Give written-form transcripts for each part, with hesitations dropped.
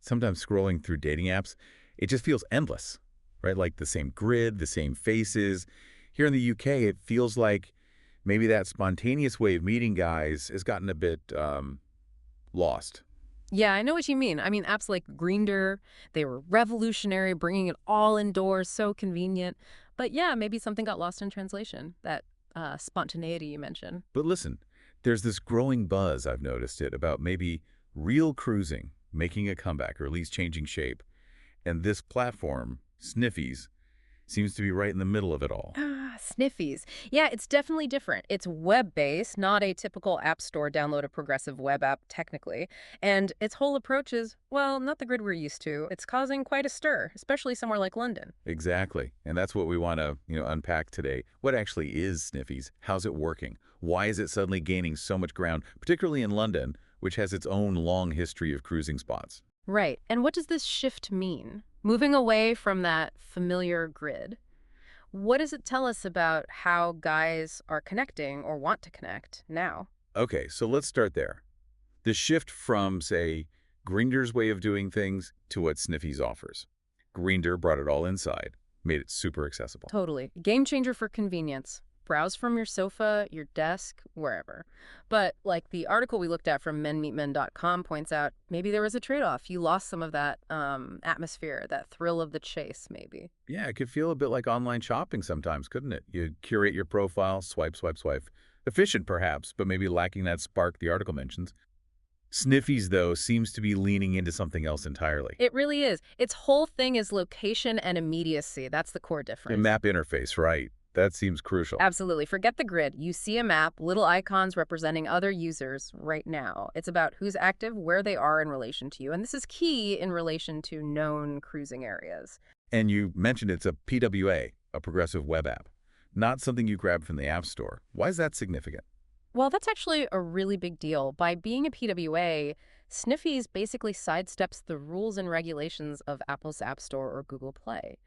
Sometimes scrolling through dating apps, it just feels endless, right? Like the same grid, the same faces. Here in the UK, it feels like maybe that spontaneous way of meeting guys has gotten a bit lost. Yeah, I know what you mean. I mean, apps like Grindr, they were revolutionary, bringing it all indoors, so convenient. But yeah, maybe something got lost in translation, that spontaneity you mentioned. But listen, there's this growing buzz, I've noticed it, about maybe real cruising making a comeback or at least changing shape. And this platform, Sniffies, seems to be right in the middle of it all. Ah, Sniffies. Yeah, it's definitely different. It's web-based, not a typical app store download a progressive web app technically. And its whole approach is, well, not the grid we're used to. It's causing quite a stir, especially somewhere like London. Exactly. And that's what we want to, unpack today. What actually is Sniffies? How's it working? Why is it suddenly gaining so much ground, particularly in London, which has its own long history of cruising spots? Right. And what does this shift mean? Moving away from that familiar grid, what does it tell us about how guys are connecting or want to connect now? Okay, so let's start there. The shift from, say, Grinder's way of doing things to what Sniffies offers. Grinder brought it all inside, made it super accessible. Totally. Game changer for convenience. Browse from your sofa, your desk, wherever. But like the article we looked at from menmeetmen.com points out, maybe there was a trade-off. You lost some of that atmosphere, that thrill of the chase, maybe. Yeah, it could feel a bit like online shopping sometimes, couldn't it? You curate your profile, swipe, swipe, swipe. Efficient, perhaps, but maybe lacking that spark the article mentions. Sniffies, though, seems to be leaning into something else entirely. It really is. Its whole thing is location and immediacy. That's the core A difference. map interface, right? That seems crucial. Absolutely. Forget the grid. You see a map, little icons representing other users right now. It's about who's active, where they are in relation to you. And this is key in relation to known cruising areas. And you mentioned it's a PWA, a progressive web app, not something you grab from the App Store. Why is that significant? Well, that's actually a really big deal. By being a PWA, Sniffies basically sidesteps the rules and regulations of Apple's App Store or Google Play.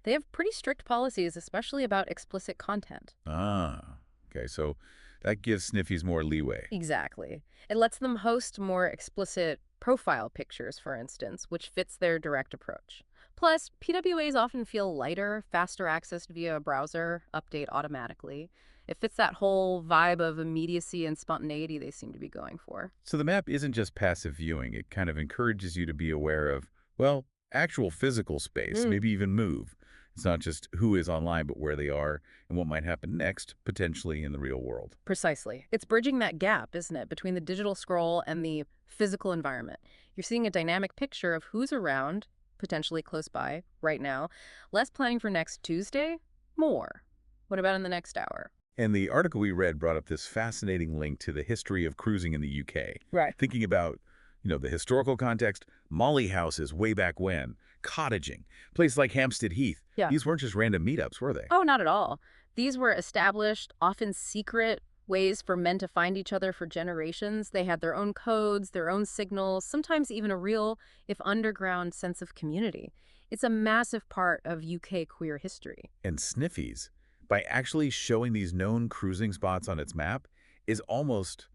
They have pretty strict policies, especially about explicit content. Ah, okay, so that gives Sniffies more leeway. Exactly. It lets them host more explicit profile pictures, for instance, which fits their direct approach. Plus, PWAs often feel lighter, faster accessed via a browser, update automatically. It fits that whole vibe of immediacy and spontaneity they seem to be going for. So the map isn't just passive viewing. It kind of encourages you to be aware of, well, actual physical space, Mm, maybe even move. It's not just who is online, but where they are and what might happen next, potentially in the real world. precisely. It's bridging that gap, isn't it, between the digital scroll and the physical environment. You're seeing a dynamic picture of who's around, potentially close by, right now. Less planning for next Tuesday, more. What about in the next hour? And the article we read brought up this fascinating link to the history of cruising in the UK. Right. Thinking about, the historical context, Molly houses way back when, cottaging, places like Hampstead Heath. Yeah. These weren't just random meetups, were they? Oh, not at all. These were established, often secret ways for men to find each other for generations. They had their own codes, their own signals, sometimes even a real, if underground, sense of community. It's a massive part of UK queer history. And Sniffies, by actually showing these known cruising spots on its map, is almost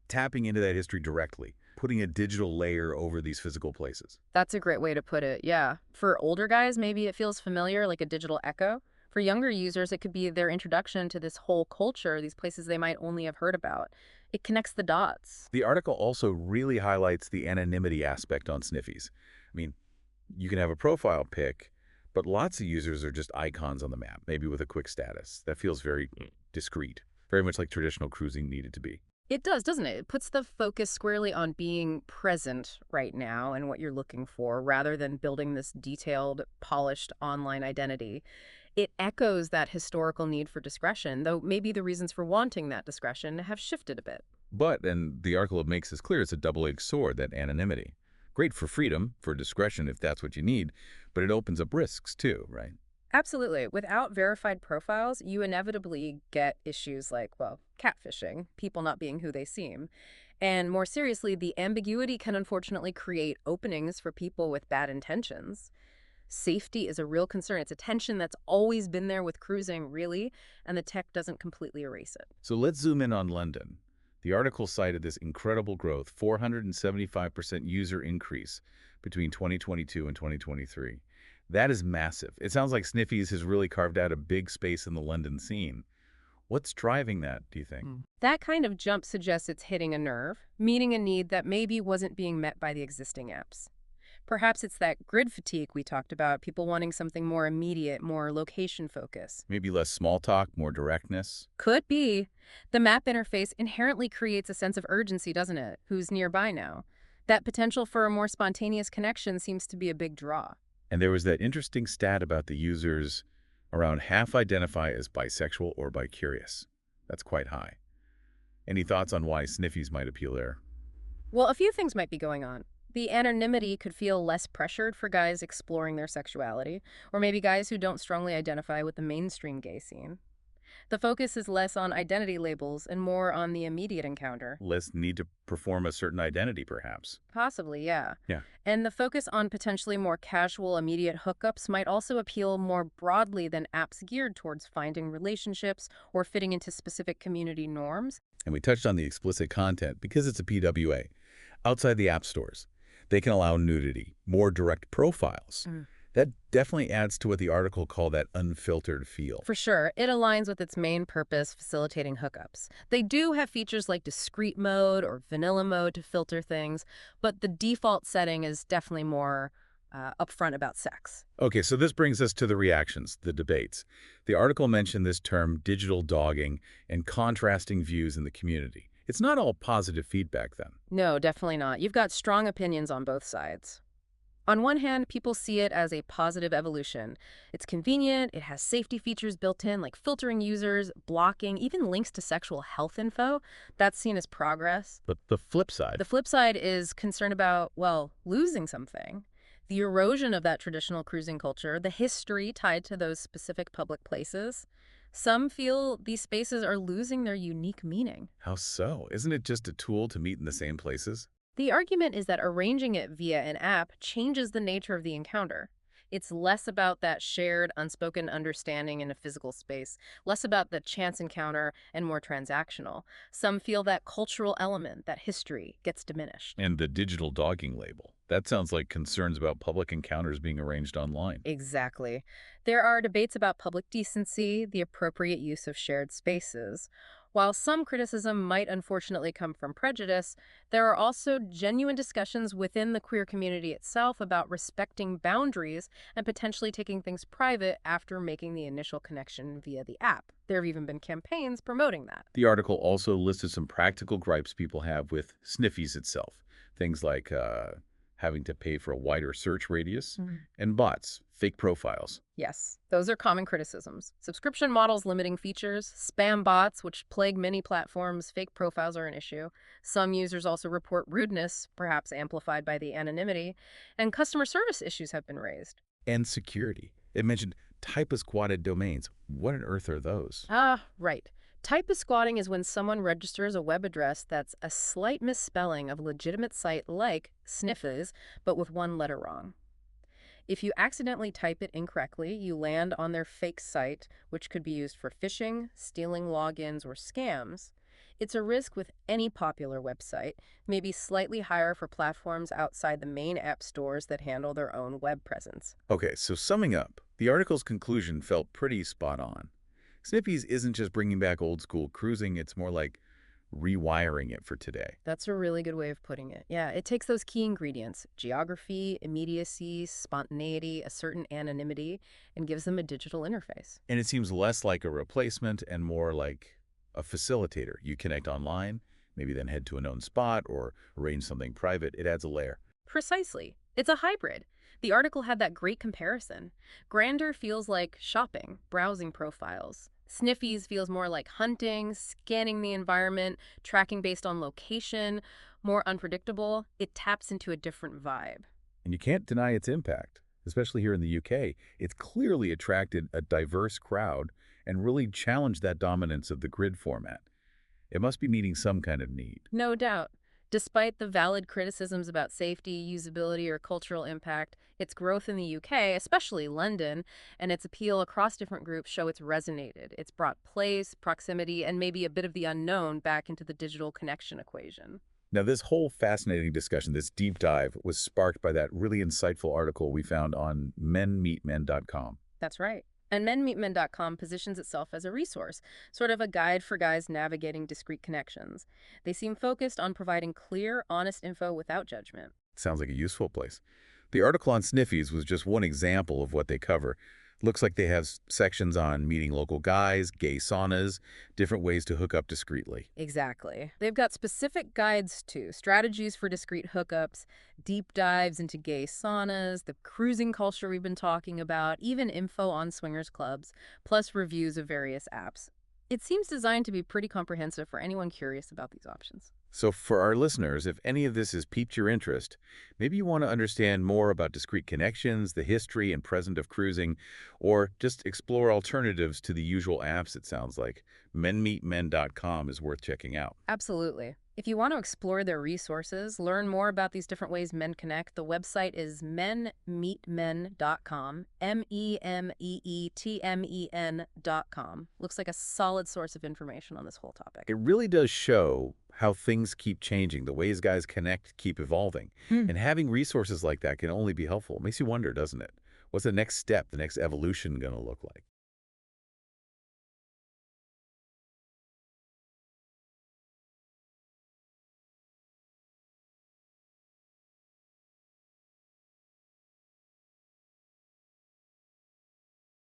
tapping into that history directly, putting a digital layer over these physical places. That's a great way to put it, yeah. For older guys, maybe it feels familiar, like a digital echo. For younger users, it could be their introduction to this whole culture, these places they might only have heard about. It connects the dots. The article also really highlights the anonymity aspect on Sniffies. I mean, you can have a profile pic, but lots of users are just icons on the map, maybe with a quick status. That feels very discreet, very much like traditional cruising needed to be. It does, doesn't it? It puts the focus squarely on being present right now and what you're looking for, rather than building this detailed, polished online identity. It echoes that historical need for discretion, though maybe the reasons for wanting that discretion have shifted a bit. But, and the article makes this clear, it's a double-edged sword, that anonymity. Great for freedom, for discretion if that's what you need, but it opens up risks too, right? Absolutely. Without verified profiles, you inevitably get issues like, well, catfishing, people not being who they seem. And more seriously, the ambiguity can unfortunately create openings for people with bad intentions. Safety is a real concern. It's a tension that's always been there with cruising, really, and the tech doesn't completely erase it. So let's zoom in on London. The article cited this incredible growth, 475% user increase between 2022 and 2023. That is massive. It sounds like Sniffies has really carved out a big space in the London scene. What's driving that, do you think? That kind of jump suggests it's hitting a nerve, meeting a need that maybe wasn't being met by the existing apps. Perhaps it's that grid fatigue we talked about, people wanting something more immediate, more location focus. Maybe less small talk, more directness? Could be. The map interface inherently creates a sense of urgency, doesn't it? Who's nearby now? That potential for a more spontaneous connection seems to be a big draw. And there was that interesting stat about the users, around half identify as bisexual or bicurious. That's quite high. Any thoughts on why Sniffies might appeal there? Well, a few things might be going on. The anonymity could feel less pressured for guys exploring their sexuality, or maybe guys who don't strongly identify with the mainstream gay scene. The focus is less on identity labels and more on the immediate encounter. Less need to perform a certain identity, perhaps. Possibly, yeah. Yeah. And the focus on potentially more casual, immediate hookups might also appeal more broadly than apps geared towards finding relationships or fitting into specific community norms. And we touched on the explicit content because it's a PWA. Outside the app stores, they can allow nudity, more direct profiles. That definitely adds to what the article called that unfiltered feel. For sure, it aligns with its main purpose, facilitating hookups. They do have features like discrete mode or vanilla mode to filter things, but the default setting is definitely more upfront about sex. Okay, so this brings us to the reactions, the debates. The article mentioned this term digital dogging and contrasting views in the community. It's not all positive feedback then. No, definitely not. You've got strong opinions on both sides. On one hand, people see it as a positive evolution. It's convenient, it has safety features built in, like filtering users, blocking, even links to sexual health info. That's seen as progress. But the flip side, The flip side is concern about, well, losing something. The erosion of that traditional cruising culture, the history tied to those specific public places. Some feel these spaces are losing their unique meaning. how so? Isn't it just a tool to meet in the same places? The argument is that arranging it via an app changes the nature of the encounter. It's less about that shared, unspoken understanding in a physical space, less about the chance encounter, and more transactional. Some feel that cultural element, that history, gets diminished. And the digital dogging label. That sounds like concerns about public encounters being arranged online. Exactly. There are debates about public decency, the appropriate use of shared spaces. While some criticism might unfortunately come from prejudice, there are also genuine discussions within the queer community itself about respecting boundaries and potentially taking things private after making the initial connection via the app. There have even been campaigns promoting that. The article also listed some practical gripes people have with Sniffies itself. Things like having to pay for a wider search radius, and bots, fake profiles. Yes, those are common criticisms. Subscription models limiting features, spam bots, which plague many platforms, fake profiles are an issue. Some users also report rudeness, perhaps amplified by the anonymity, and customer service issues have been raised. And security. It mentioned typo-squatted domains. What on earth are those? Right. Typo-squatting is when someone registers a web address that's a slight misspelling of a legitimate site like Sniffies, but with one letter wrong. If you accidentally type it incorrectly, you land on their fake site, which could be used for phishing, stealing logins, or scams. It's a risk with any popular website, maybe slightly higher for platforms outside the main app stores that handle their own web presence. Okay, so summing up, the article's conclusion felt pretty spot on. Sniffies isn't just bringing back old-school cruising, it's more like rewiring it for today. That's a really good way of putting it. Yeah, it takes those key ingredients, geography, immediacy, spontaneity, a certain anonymity, and gives them a digital interface. And it seems less like a replacement and more like a facilitator. You connect online, maybe then head to a known spot or arrange something private. It adds a layer. Precisely. It's a hybrid. The article had that great comparison. Grindr feels like shopping, browsing profiles. Sniffies feels more like hunting, scanning the environment, tracking based on location, more unpredictable. It taps into a different vibe. And you can't deny its impact, especially here in the UK. It's clearly attracted a diverse crowd and really challenged that dominance of the grid format. It must be meeting some kind of need. No doubt. Despite the valid criticisms about safety, usability, or cultural impact, its growth in the UK, especially London, and its appeal across different groups show it's resonated. It's brought place, proximity, and maybe a bit of the unknown back into the digital connection equation. Now, this whole fascinating discussion, this deep dive, was sparked by that really insightful article we found on menmeetmen.com. That's right. And menmeetmen.com positions itself as a resource, sort of a guide for guys navigating discrete connections. They seem focused on providing clear, honest info without judgment. Sounds like a useful place. The article on Sniffies was just one example of what they cover. Looks like they have sections on meeting local guys, gay saunas, different ways to hook up discreetly. Exactly. They've got specific guides too, strategies for discreet hookups, deep dives into gay saunas, the cruising culture we've been talking about, even info on swingers clubs, plus reviews of various apps. It seems designed to be pretty comprehensive for anyone curious about these options. So for our listeners, if any of this has piqued your interest, maybe you want to understand more about discrete connections, the history and present of cruising, or just explore alternatives to the usual apps, it sounds like, menmeetmen.com is worth checking out. Absolutely. If you want to explore their resources, learn more about these different ways men connect, the website is menmeetmen.com, MEMEETMEN.com. Looks like a solid source of information on this whole topic. It really does show how things keep changing, the ways guys connect keep evolving. Hmm. And having resources like that can only be helpful. It makes you wonder, doesn't it? What's the next step, the next evolution going to look like?